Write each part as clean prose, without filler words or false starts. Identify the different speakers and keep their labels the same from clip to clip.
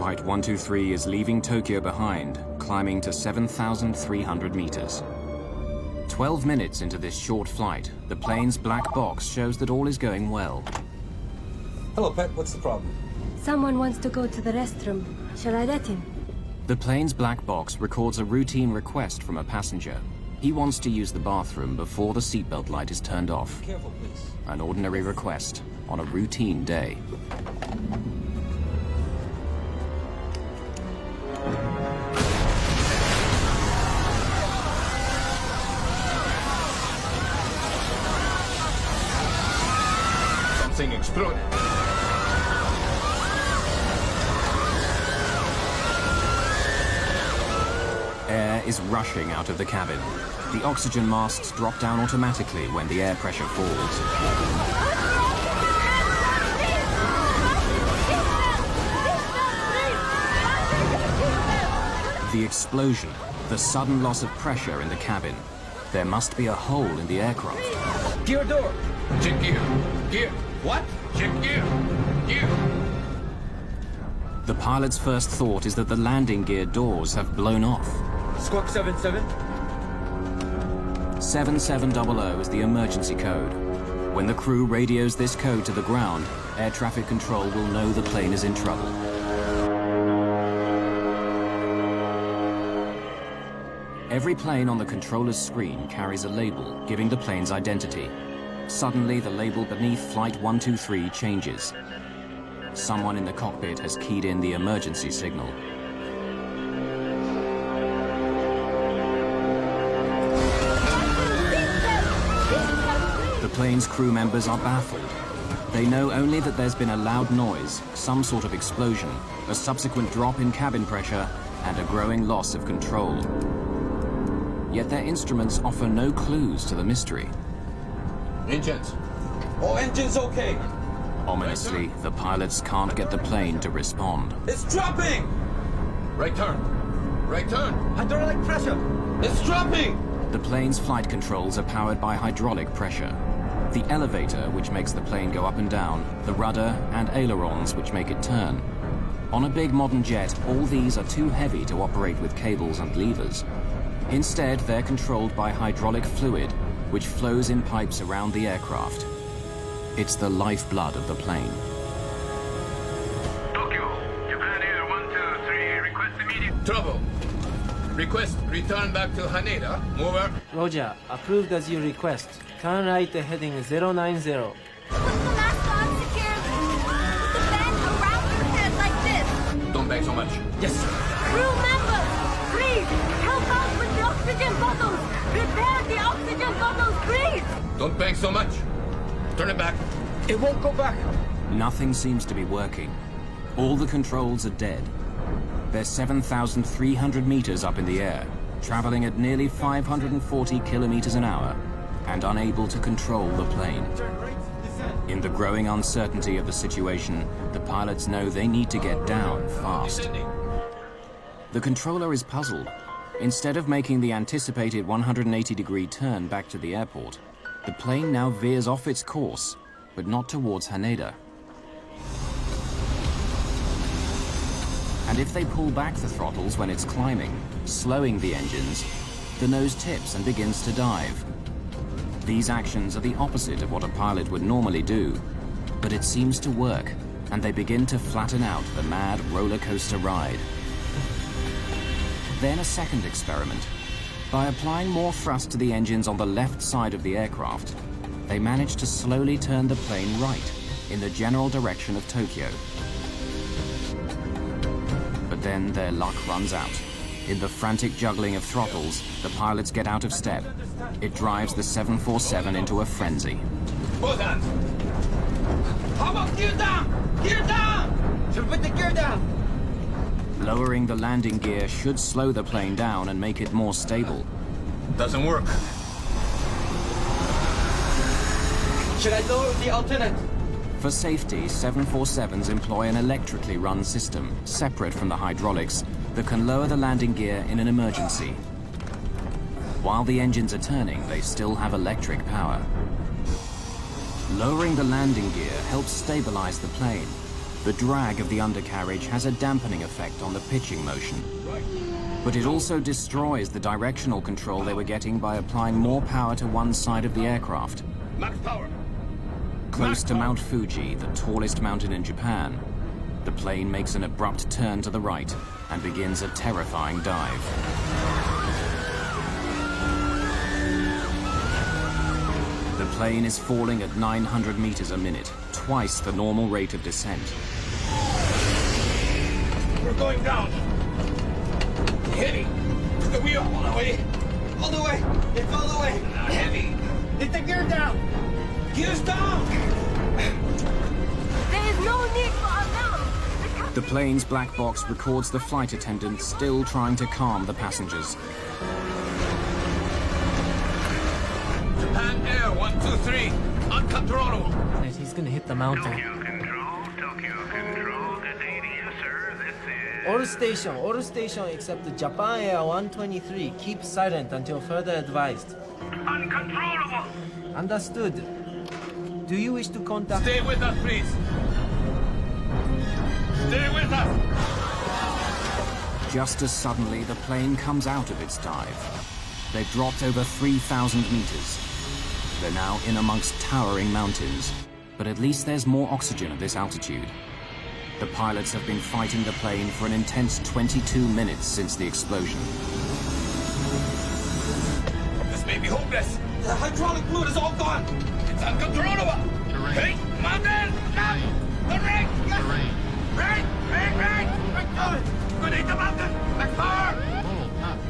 Speaker 1: Flight 123 is leaving Tokyo behind, climbing to 7,300 meters. 12 minutes into this short flight, the plane's black box shows that all is going well.
Speaker 2: Hello, Pet. What's the problem?
Speaker 3: Someone wants to go to the restroom. Shall I let him?
Speaker 1: The plane's black box records a routine request from a passenger. He wants to use the bathroom before the seatbelt light is turned off.
Speaker 2: Careful, please.
Speaker 1: An ordinary request on a routine day.
Speaker 4: Something exploded.
Speaker 1: Air is rushing out of the cabin. The oxygen masks drop down automatically when the air pressure falls. The explosion, the sudden loss of pressure in the cabin. There must be a hole in the aircraft.
Speaker 2: Gear door.
Speaker 4: Check gear. Gear. What? Check gear. Gear.
Speaker 1: The pilot's first thought is that the landing gear doors have blown off.
Speaker 2: Squawk 77.
Speaker 1: 7700 is the emergency code. When the crew radios this code to the ground, air traffic control will know the plane is in trouble. Every plane on the controller's screen carries a label giving the plane's identity. Suddenly, the label beneath Flight 123 changes. Someone in the cockpit has keyed in the emergency signal. The plane's crew members are baffled. They know only that there's been a loud noise, some sort of explosion, a subsequent drop in cabin pressure, and a growing loss of control. Yet their instruments offer no clues to the mystery.
Speaker 4: Engines.
Speaker 2: All engines okay.
Speaker 1: Ominously, the pilots can't get the plane to respond.
Speaker 2: It's dropping!
Speaker 4: Right turn. Right turn.
Speaker 2: Hydraulic pressure. It's dropping!
Speaker 1: The plane's flight controls are powered by hydraulic pressure. The elevator, which makes the plane go up and down, the rudder and ailerons, which make it turn. On a big modern jet, all these are too heavy to operate with cables and levers. Instead, they're controlled by hydraulic fluid, which flows in pipes around the aircraft. It's the lifeblood of the plane.
Speaker 5: Tokyo, Japan Air 123, request immediate.
Speaker 4: Trouble. Request return back to Haneda. Over.
Speaker 6: Roger, approved as you request. Turn right heading 090.
Speaker 7: Put the mask on, secure the band around your head like this.
Speaker 4: Don't bang so much.
Speaker 2: Yes.
Speaker 3: Crew members, please, help out with the oxygen bottles. Repair the oxygen bottles, please.
Speaker 4: Don't bang so much. Turn it back.
Speaker 2: It won't go back.
Speaker 1: Nothing seems to be working. All the controls are dead. They're 7,300 meters up in the air, traveling at nearly 540 kilometers an hour, and unable to control the plane. In the growing uncertainty of the situation, the pilots know they need to get down fast.
Speaker 4: Descending.
Speaker 1: The controller is puzzled. Instead of making the anticipated 180-degree turn back to the airport, the plane now veers off its course, but not towards Haneda. And if they pull back the throttles when it's climbing, slowing the engines, the nose tips and begins to dive. These actions are the opposite of what a pilot would normally do, but it seems to work, and they begin to flatten out the mad roller coaster ride. Then a second experiment. By applying more thrust to the engines on the left side of the aircraft, they manage to slowly turn the plane right, in the general direction of Tokyo. But then their luck runs out. In the frantic juggling of throttles, the pilots get out of step. It drives the 747 into a frenzy.
Speaker 4: Both hands.
Speaker 2: How about gear down? Gear down! Should put the gear down.
Speaker 1: Lowering the landing gear should slow the plane down and make it more stable.
Speaker 4: Doesn't work.
Speaker 2: Should I lower the alternate?
Speaker 1: For safety, 747s employ an electrically run system, separate from the hydraulics, that can lower the landing gear in an emergency. While the engines are turning, they still have electric power. Lowering the landing gear helps stabilize the plane. The drag of the undercarriage has a dampening effect on the pitching motion. But it also destroys the directional control they were getting by applying more power to one side of the aircraft.
Speaker 4: Max power.
Speaker 1: Close to Mount Fuji, the tallest mountain in Japan, the plane makes an abrupt turn to the right and begins a terrifying dive. The plane is falling at 900 meters a minute, twice the normal rate of descent.
Speaker 2: We're going down. Heavy. The wheel. All the way. All the way. It's all the way. Heavy. It's the gear down. Gears down.
Speaker 3: There is no need for alarm.
Speaker 1: The plane's black box records the flight attendant still trying to calm the passengers.
Speaker 4: Japan Air 123, uncontrollable.
Speaker 6: Right, he's gonna hit the mountain.
Speaker 5: Tokyo Control, good day to you, sir. This is...
Speaker 6: All station except the Japan Air 123. Keep silent until further advised.
Speaker 5: Uncontrollable!
Speaker 6: Understood. Do you wish to contact...
Speaker 4: Stay with us, please. Stay with us.
Speaker 1: Just as suddenly, the plane comes out of its dive. They've dropped over 3,000 meters. They're now in amongst towering mountains, but at least there's more oxygen at this altitude. The pilots have been fighting the plane for an intense 22 minutes since the explosion.
Speaker 2: This may be hopeless. The hydraulic fluid is all gone.
Speaker 4: It's uncontrollable. Hey, mountain! Stop! The ring! Yes! Ring! Good, the mountain! Max power!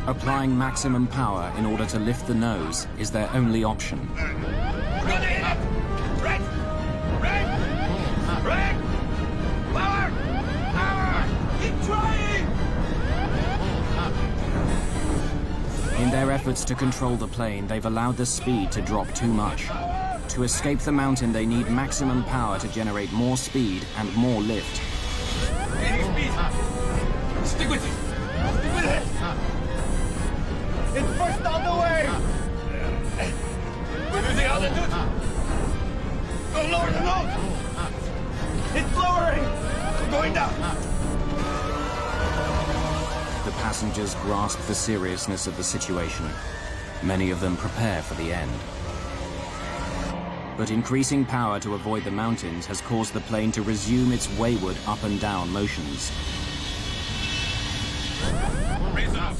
Speaker 1: Applying maximum power in order to lift the nose is their only option.
Speaker 4: We're gonna hit it! Ring! Power!
Speaker 2: Keep trying.
Speaker 1: In their efforts to control the plane, they've allowed the speed to drop too much. To escape the mountain, they need maximum power to generate more speed and more lift.
Speaker 2: Gaining speed. Stick with it. Stick with it. It's pushed all the way.
Speaker 4: We're losing altitude.
Speaker 2: Go lower the nose. It's lowering. We're going down.
Speaker 1: The passengers grasp the seriousness of the situation. Many of them prepare for the end. But increasing power to avoid the mountains has caused the plane to resume its wayward up and down motions.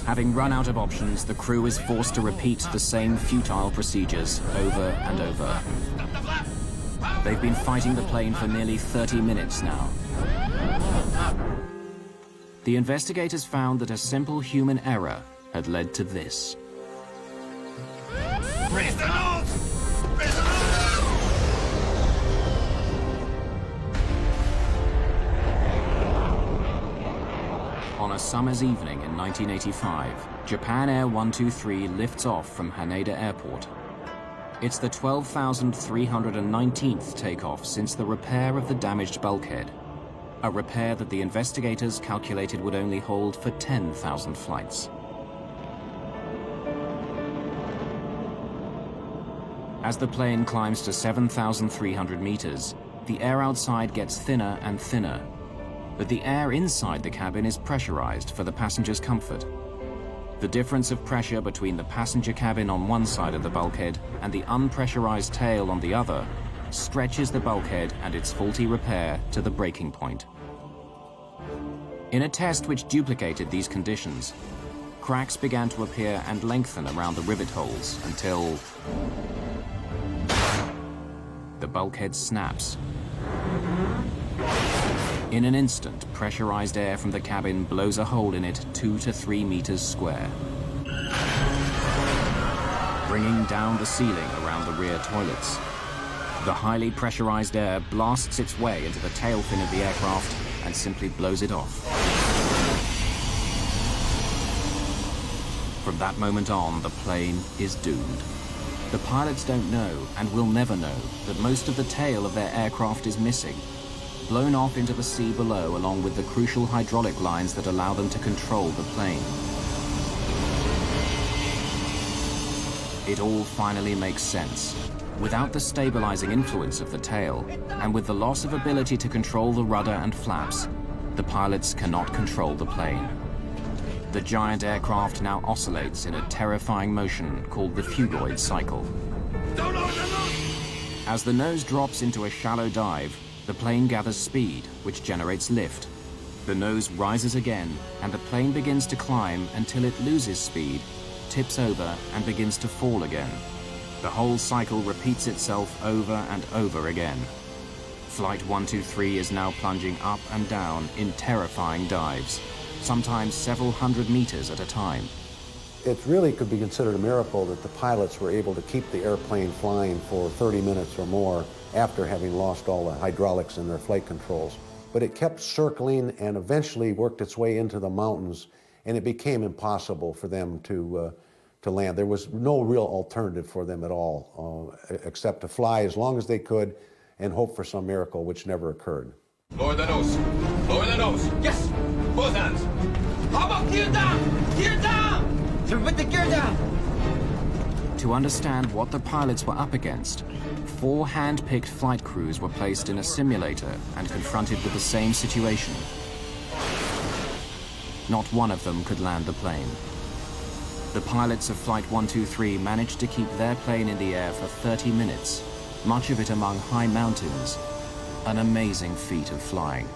Speaker 1: Having run out of options, the crew is forced to repeat the same futile procedures over and over. They've been fighting the plane for nearly 30 minutes now. The investigators found that a simple human error had led to this.
Speaker 2: Raise the nose. Raise the nose.
Speaker 1: On a summer's evening in 1985, Japan Air 123 lifts off from Haneda Airport. It's the 12,319th takeoff since the repair of the damaged bulkhead, a repair that the investigators calculated would only hold for 10,000 flights. As the plane climbs to 7,300 meters, the air outside gets thinner and thinner, but the air inside the cabin is pressurized for the passengers' comfort. The difference of pressure between the passenger cabin on one side of the bulkhead and the unpressurized tail on the other stretches the bulkhead and its faulty repair to the breaking point. In a test which duplicated these conditions, cracks began to appear and lengthen around the rivet holes until the bulkhead snaps. In an instant, pressurized air from the cabin blows a hole in it 2 to 3 meters square, bringing down the ceiling around the rear toilets. The highly pressurized air blasts its way into the tail fin of the aircraft and simply blows it off. From that moment on, the plane is doomed. The pilots don't know, and will never know, that most of the tail of their aircraft is missing, blown off into the sea below along with the crucial hydraulic lines that allow them to control the plane. It all finally makes sense. Without the stabilizing influence of the tail, and with the loss of ability to control the rudder and flaps, the pilots cannot control the plane. The giant aircraft now oscillates in a terrifying motion called the phugoid cycle. As the nose drops into a shallow dive, the plane gathers speed, which generates lift. The nose rises again, and the plane begins to climb until it loses speed, tips over, and begins to fall again. The whole cycle repeats itself over and over again. Flight 123 is now plunging up and down in terrifying dives, sometimes several hundred meters at a time.
Speaker 8: It really could be considered a miracle that the pilots were able to keep the airplane flying for 30 minutes or more after having lost all the hydraulics in their flight controls. But it kept circling and eventually worked its way into the mountains, and it became impossible for them to land. There was no real alternative for them at all, except to fly as long as they could and hope for some miracle, which never occurred.
Speaker 2: Lower the nose. Lower the nose. Yes. Both hands. How about gear down? Gear down! So put the gear down.
Speaker 1: To understand what the pilots were up against, 4 hand-picked flight crews were placed in a simulator and confronted with the same situation. Not one of them could land the plane. The pilots of Flight 123 managed to keep their plane in the air for 30 minutes, much of it among high mountains, an amazing feat of flying.